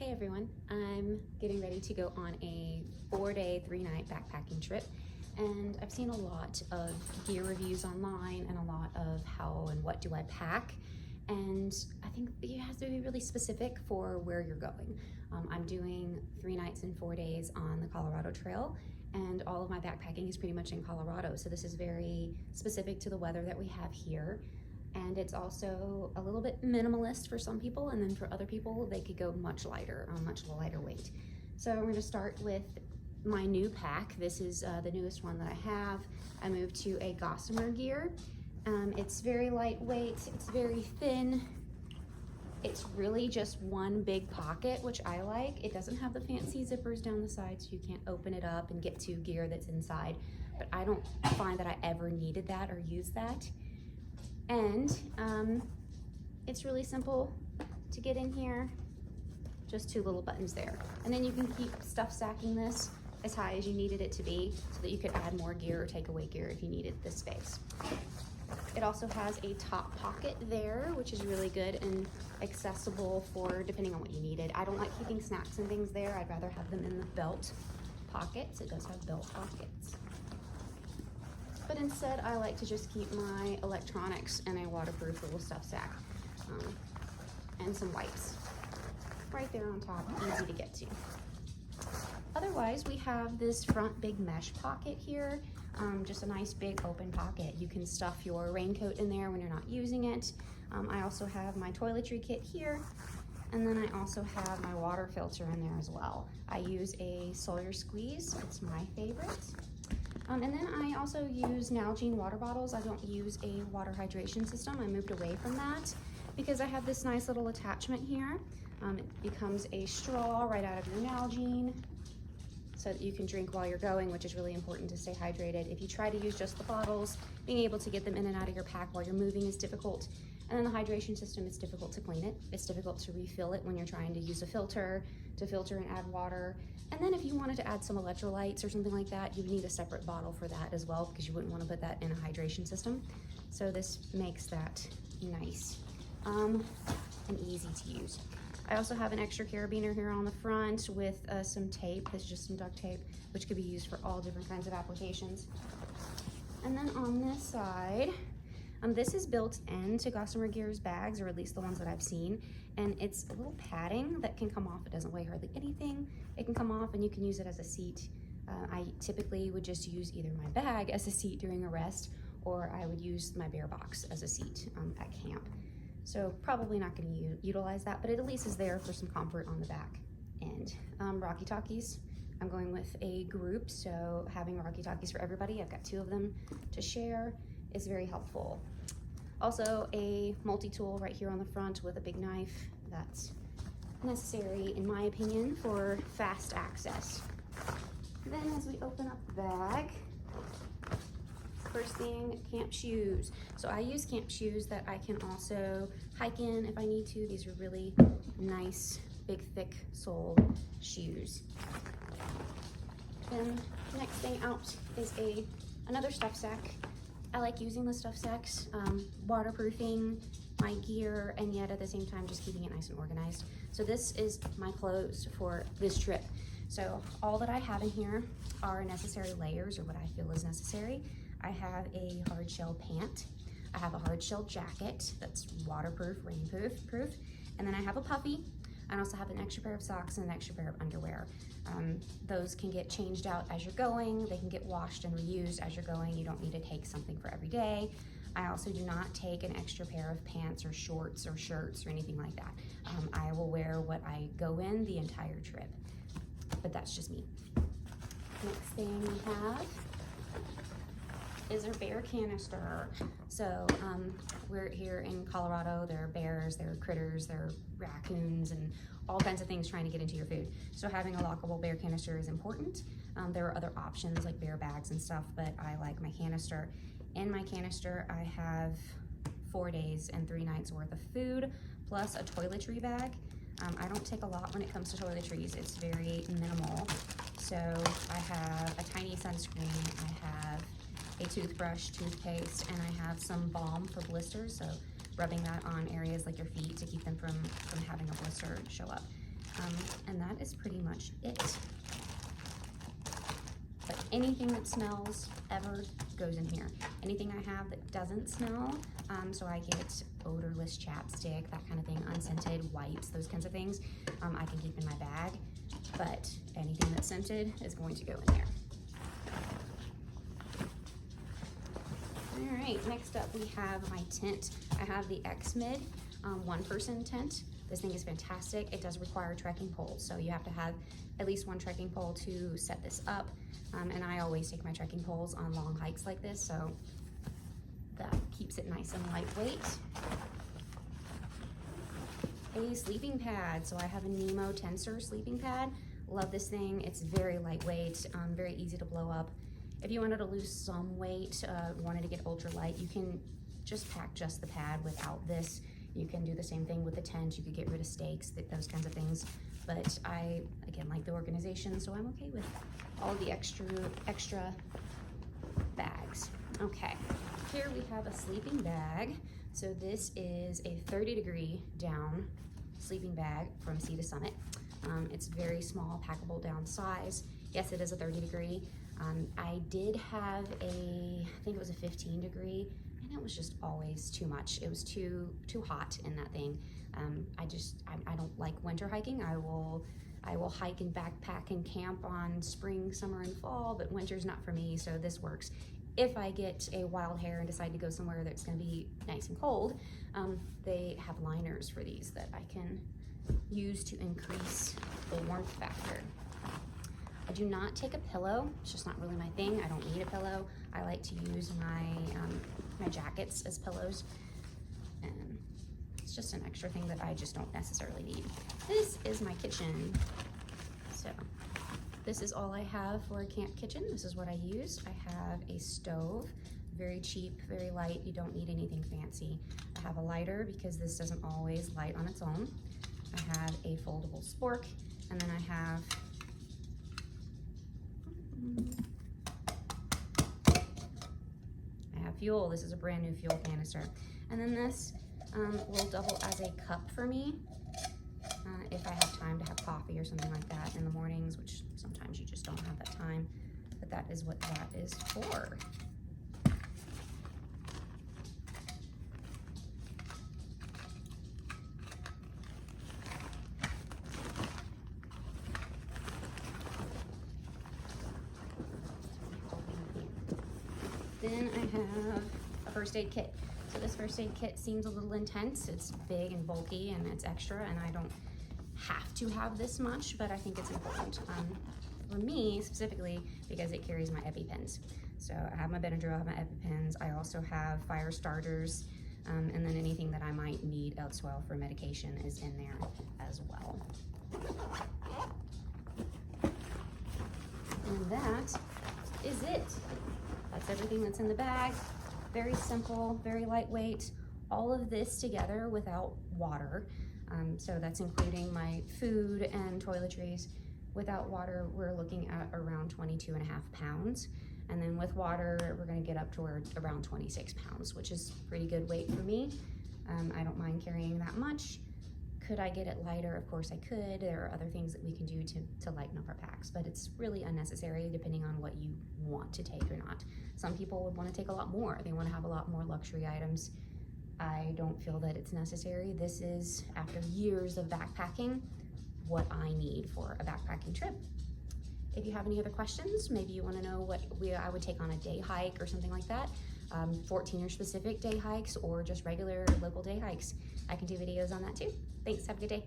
Hey everyone, I'm getting ready to go on a 4-day, 3-night backpacking trip, and I've seen a lot of gear reviews online and a lot of how and what do I pack, and I think you have to be really specific for where you're going. I'm doing 3 nights and 4 days on the Colorado Trail, and all of my backpacking is pretty much in Colorado, so this is very specific to the weather that we have here. And it's also a little bit minimalist for some people, and then for other people, they could go much lighter, much lighter weight. So I'm gonna start with my new pack. This is the newest one that I have. I moved to a Gossamer Gear. It's very lightweight, it's very thin. It's really just one big pocket, which I like. It doesn't have the fancy zippers down the side, so you can't open it up and get to gear that's inside. But I don't find that I ever needed that or used that. And it's really simple to get in here, just 2 little buttons there. And then you can keep stuff stacking this as high as you needed it to be so that you could add more gear or take away gear if you needed this space. It also has a top pocket there, which is really good and accessible for depending on what you needed. I don't like keeping snacks and things there. I'd rather have them in the belt pockets. It does have belt pockets. But instead, I like to just keep my electronics in a waterproof little stuff sack and some wipes right there on top, easy to get to. Otherwise, we have this front big mesh pocket here, just a nice big open pocket. You can stuff your raincoat in there when you're not using it. I also have my toiletry kit here, and then I also have my water filter in there as well. I use a Sawyer Squeeze, it's my favorite. And then I also use Nalgene water bottles. I don't use a water hydration system. I moved away from that because I have this nice little attachment here. It becomes a straw right out of your Nalgene so that you can drink while you're going, which is really important to stay hydrated. If you try to use just the bottles, being able to get them in and out of your pack while you're moving is difficult. And then the hydration system, it's difficult to clean it. It's difficult to refill it when you're trying to use a filter, to filter and add water. And then if you wanted to add some electrolytes or something like that, you would need a separate bottle for that as well, because you wouldn't want to put that in a hydration system. So this makes that nice and easy to use. I also have an extra carabiner here on the front with some tape. It's just some duct tape, which could be used for all different kinds of applications. And then on this side, this is built into Gossamer Gear's bags, or at least the ones that I've seen, and it's a little padding that can come off. It doesn't weigh hardly anything. It can come off and you can use it as a seat. I typically would just use either my bag as a seat during a rest, or I would use my bear box as a seat at camp. So probably not going to utilize that, but it at least is there for some comfort on the back end. Rocky Talkies. I'm going with a group, so having Rocky Talkies for everybody, I've got 2 of them to share, is very helpful. Also a multi-tool right here on the front with a big knife. That's necessary, in my opinion, for fast access. Then as we open up the bag, first thing, camp shoes. So I use camp shoes that I can also hike in if I need to. These are really nice, big, thick sole shoes. Then next thing out is another stuff sack. I like using the stuff sacks, waterproofing my gear, and yet at the same time just keeping it nice and organized. So this is my clothes for this trip. So all that I have in here are necessary layers, or what I feel is necessary. I have a hardshell pant. I have a hardshell jacket that's waterproof, rainproof, and then I have a puffy. I also have an extra pair of socks and an extra pair of underwear. Those can get changed out as you're going. They can get washed and reused as you're going. You don't need to take something for every day. I also do not take an extra pair of pants or shorts or shirts or anything like that. I will wear what I go in the entire trip, but that's just me. Next thing we have is our bear canister. So we're here in Colorado. There are bears, there are critters, there are raccoons, and all kinds of things trying to get into your food. So having a lockable bear canister is important. There are other options like bear bags and stuff, but I like my canister. In my canister, I have 4 days and 3 nights worth of food, plus a toiletry bag. I don't take a lot when it comes to toiletries. It's very minimal. So I have a tiny sunscreen, I have a toothbrush, toothpaste, and I have some balm for blisters, so rubbing that on areas like your feet to keep them from having a blister show up. And that is pretty much it. But anything that smells ever goes in here. Anything I have that doesn't smell, so I get odorless chapstick, that kind of thing, unscented wipes, those kinds of things, I can keep in my bag. But anything that's scented is going to go in there. All right, next up we have my tent. I have the X-Mid one-person tent. This thing is fantastic. It does require trekking poles, so you have to have at least one trekking pole to set this up. And I always take my trekking poles on long hikes like this, so that keeps it nice and lightweight. A sleeping pad. So I have a Nemo tensor sleeping pad. Love this thing. It's very lightweight, very easy to blow up. If you wanted to lose some weight, wanted to get ultralight, you can just pack just the pad without this. You can do the same thing with the tent. You could get rid of stakes, those kinds of things. But I, again, like the organization, so I'm okay with all the extra bags. Okay, here we have a sleeping bag. So this is a 30-degree down sleeping bag from Sea to Summit. It's very small, packable down size. Yes, it is a 30-degree. I did have I think it was a 15-degree, and it was just always too much. It was too hot in that thing. I don't like winter hiking. I will hike and backpack and camp on spring, summer, and fall, but winter's not for me, so this works. If I get a wild hair and decide to go somewhere that's gonna be nice and cold, they have liners for these that I can use to increase the warmth factor. I do not take a pillow. It's just not really my thing. I don't need a pillow. I like to use my jackets as pillows. And it's just an extra thing that I just don't necessarily need. This is my kitchen. So this is all I have for a camp kitchen. This is what I use. I have a stove, very cheap, very light. You don't need anything fancy. I have a lighter because this doesn't always light on its own. I have a foldable spork, and then I have fuel. This is a brand new fuel canister. And then this will double as a cup for me if I have time to have coffee or something like that in the mornings, which sometimes you just don't have that time, but that is what that is for. Then I have a first aid kit. So this first aid kit seems a little intense. It's big and bulky and it's extra, and I don't have to have this much, but I think it's important for me specifically because it carries my EpiPens. So I have my Benadryl, I have my EpiPens. I also have fire starters, and then anything that I might need elsewhere for medication is in there as well. And that is it. That's everything that's in the bag. Very simple, very lightweight. All of this together without water. So that's including my food and toiletries. Without water, we're looking at around 22.5 pounds. And then with water, we're gonna get up toward around 26 pounds, which is pretty good weight for me. I don't mind carrying that much. Could I get it lighter? Of course I could. There are other things that we can do to lighten up our packs, but it's really unnecessary depending on what you want to take or not. Some people would want to take a lot more. They want to have a lot more luxury items. I don't feel that it's necessary. This is, after years of backpacking, what I need for a backpacking trip. If you have any other questions, maybe you want to know what I would take on a day hike or something like that, 14er specific day hikes or just regular local day hikes, I can do videos on that too. Thanks, have a good day.